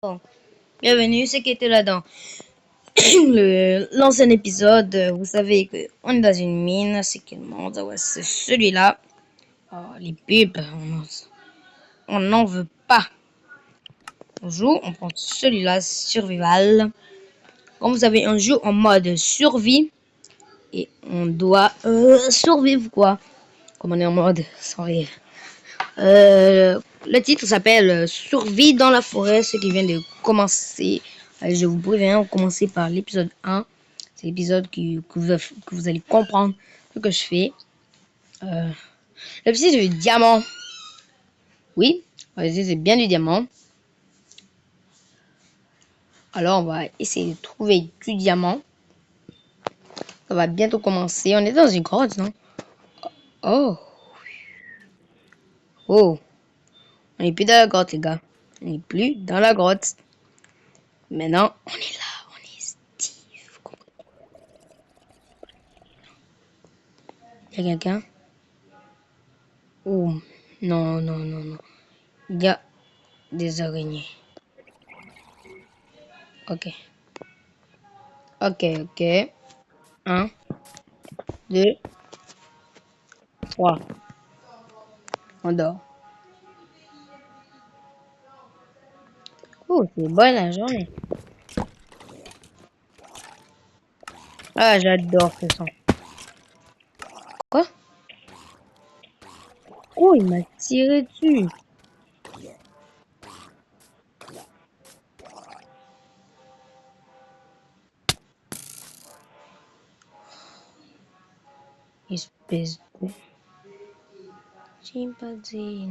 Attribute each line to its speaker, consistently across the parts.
Speaker 1: Bon, bienvenue, ceux qui étaient là dans l'ancien épisode. Vous savez qu'on est dans une mine. C'est quel monde? Ah ouais, c'est celui-là. Oh, les pubs, on n'en veut pas. On joue, on prend celui-là, survival. Comme vous savez, on joue en mode survie. Et on doit survivre, quoi. Comme on est en mode sans rire. Le titre s'appelle Survie dans la forêt, ce qui vient de commencer. Je vous préviens, on commencer par l'épisode 1. C'est l'épisode que vous allez comprendre ce que je fais. Le petit c'est du diamant. Oui, c'est bien du diamant. Alors on va essayer de trouver du diamant. Ça va bientôt commencer. On est dans une grotte, non? Oh, oh. On n'est plus dans la grotte, les gars. On n'est plus dans la grotte. Maintenant, on est là. On est Steve. Il y a quelqu'un? Oh, non, non, non, non. Il y a des araignées. Ok. Ok, ok. Un, deux, trois. On dort. Oh, c'est bonne la journée. Ah, j'adore ce son. Quoi? Oh, il m'a tiré dessus. Espèce de chimpanzé.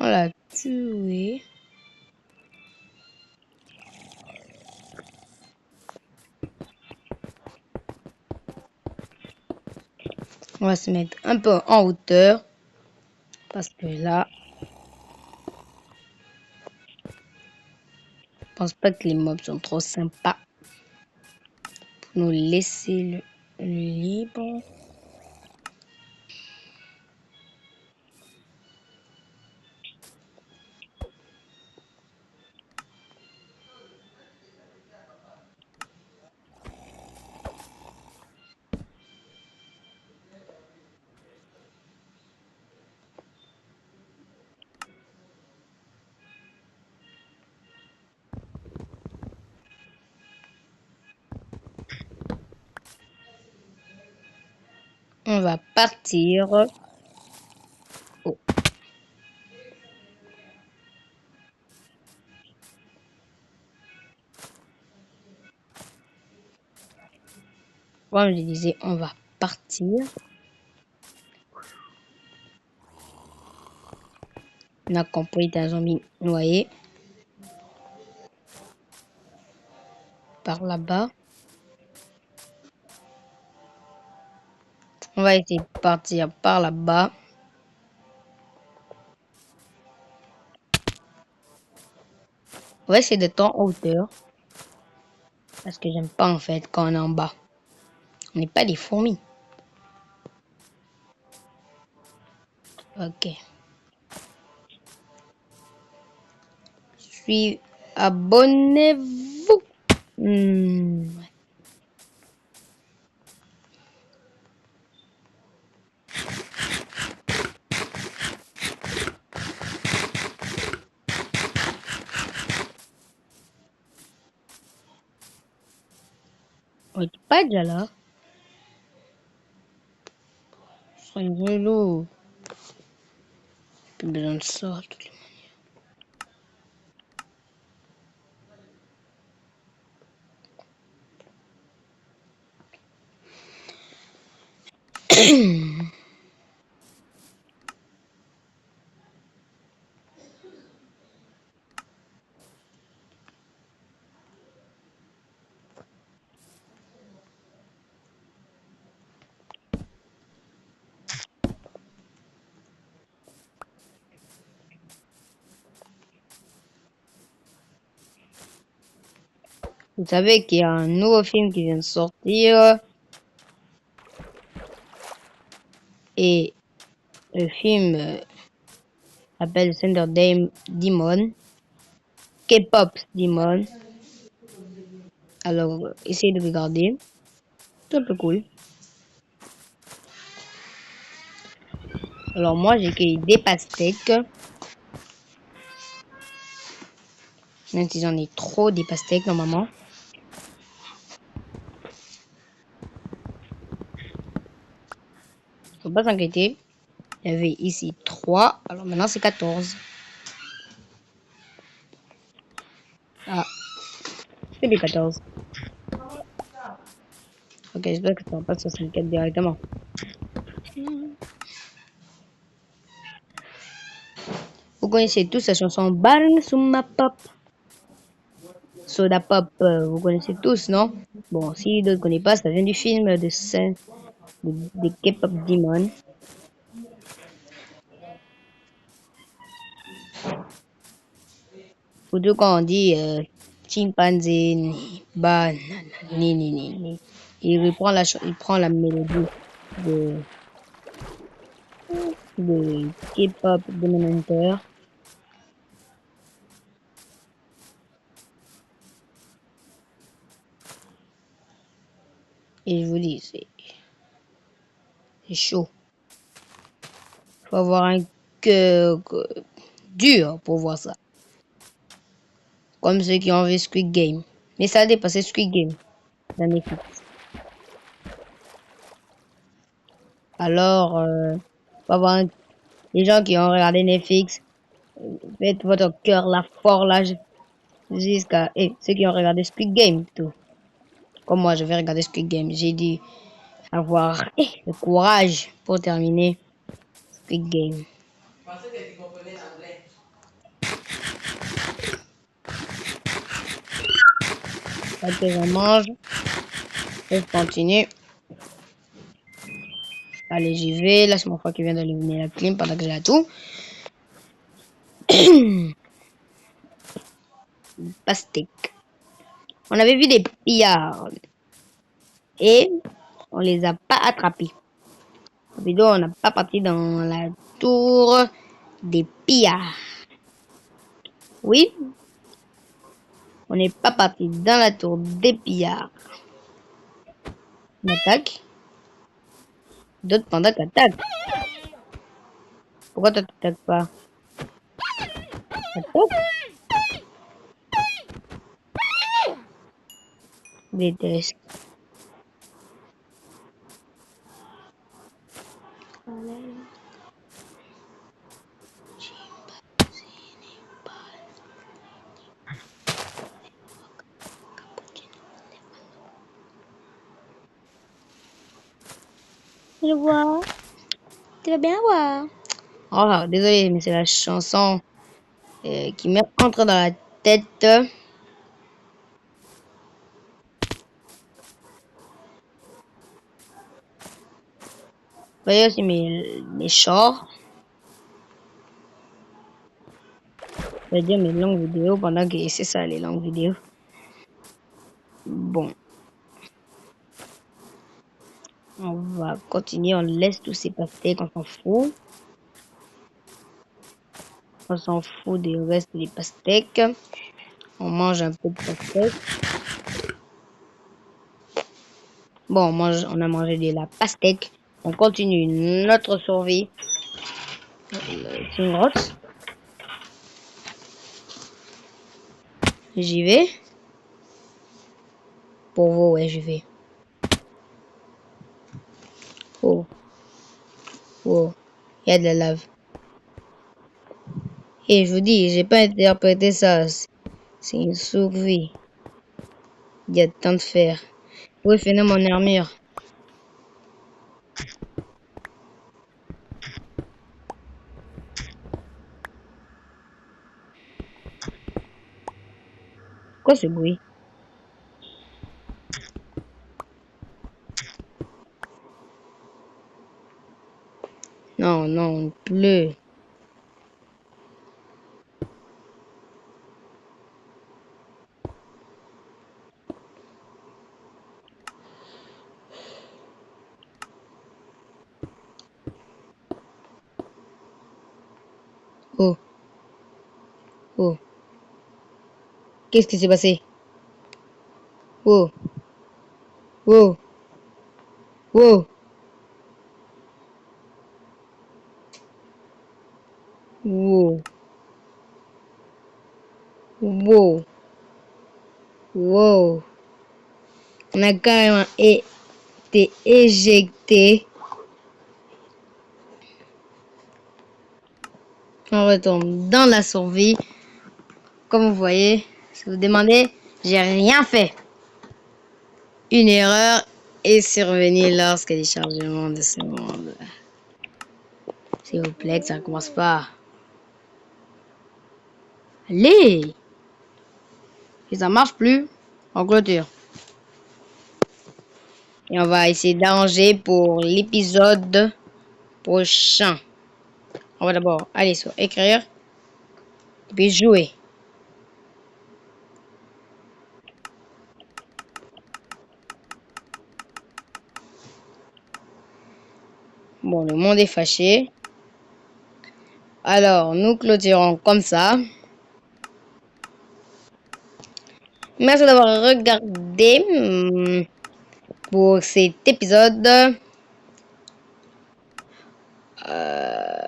Speaker 1: On l'a tué. On va se mettre un peu en hauteur. Parce que là, je pense pas que les mobs sont trop sympas. Pour nous laisser le libre. On va partir. Oh. Comme je disais, on va partir. On a compris d'un zombie noyé. Par là-bas. On va essayer de partir par là-bas. On va essayer d'être en hauteur. Parce que j'aime pas en fait quand on est en bas. On n'est pas des fourmis. Ok. Abonnez-vous. Ouais. On est pas déjà là. C'est rigolo. Plus besoin de ça. Vous savez qu'il y a un nouveau film qui vient de sortir. Et le film s'appelle Thunder Demon. K-pop Demon. Alors, essayez de regarder. C'est un peu cool. Alors, moi, j'ai cueilli des pastèques. Même si j'en ai trop des pastèques, normalement. Faut pas s'inquiéter. Il y avait ici 3. Alors, maintenant, c'est 14. Ah, c'est les 14. Ok, j'espère que ça va pas 64 directement. Vous connaissez tous la chanson Bang Suma Pop. Soda Pop, vous connaissez tous, non? Bon, si d'autres ne connaissent pas, ça vient du film de K-pop Demon. Surtout quand on dit chimpanzé, ni banane, ni. Il prend la mélodie de K-pop Demon Hunter. Et je vous dis, c'est chaud. Faut avoir un cœur dur pour voir ça. Comme ceux qui ont vu Squid Game. Mais ça a dépassé Squid Game dans Netflix. Alors, faut avoir les gens qui ont regardé Netflix, faites votre cœur là fort là jusqu'à ceux qui ont regardé Squid Game tout. Comme moi, je vais regarder Squid Game. J'ai dû avoir le courage pour terminer Squid Game. Ok, je mange. Et je continue. Allez, j'y vais. Là, c'est mon frère qui vient d'allumer la clim pendant que j'ai la tout. Pastèque. On avait vu des pillards. Et on les a pas attrapés. Donc, on n'a pas parti dans la tour des pillards. Oui, on n'est pas parti dans la tour des pillards. On attaque. D'autres pandas t'attaquent. Pourquoi toi t'attaques pas? Attaque. Déteste. Je vois. Tu vas bien voir. Oh, désolé, mais c'est la chanson qui me entre dans la tête. Voyez aussi mes shorts. Je vais dire mes longues vidéos pendant que c'est ça, les longues vidéos. Bon, on va continuer. On laisse tous ces pastèques, on s'en fout. On s'en fout du reste des pastèques. On mange un peu de pastèques. Bon, on a mangé de la pastèque. On continue notre survie. C'est une grotte. J'y vais. Pour vous, ouais, j'y vais. Oh, oh, il y a de la lave. Et je vous dis, j'ai pas interprété ça. C'est une survie. Il y a tant de fer. Vous finir mon armure. Quoi ce bruit? Non, non, il pleut. Qu'est-ce qui s'est passé? Wow. Wow. Wow. Wow. Wow. Wow. On a carrément été éjecté. On retombe dans la survie. Comme vous voyez, si vous demandez, j'ai rien fait. Une erreur est survenue lorsque les chargements de ce monde. S'il vous plaît, que ça ne commence pas. Allez! Si ça marche plus, on clôture. Et on va essayer d'arranger pour l'épisode prochain. On va d'abord aller sur écrire, puis jouer. Bon, le monde est fâché. Alors, nous clôturons comme ça. Merci d'avoir regardé pour cet épisode.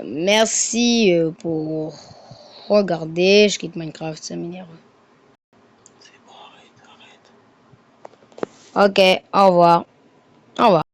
Speaker 1: Merci pour regarder. Je quitte Minecraft, ça m'énerve. C'est bon, arrête. Ok, au revoir. Au revoir.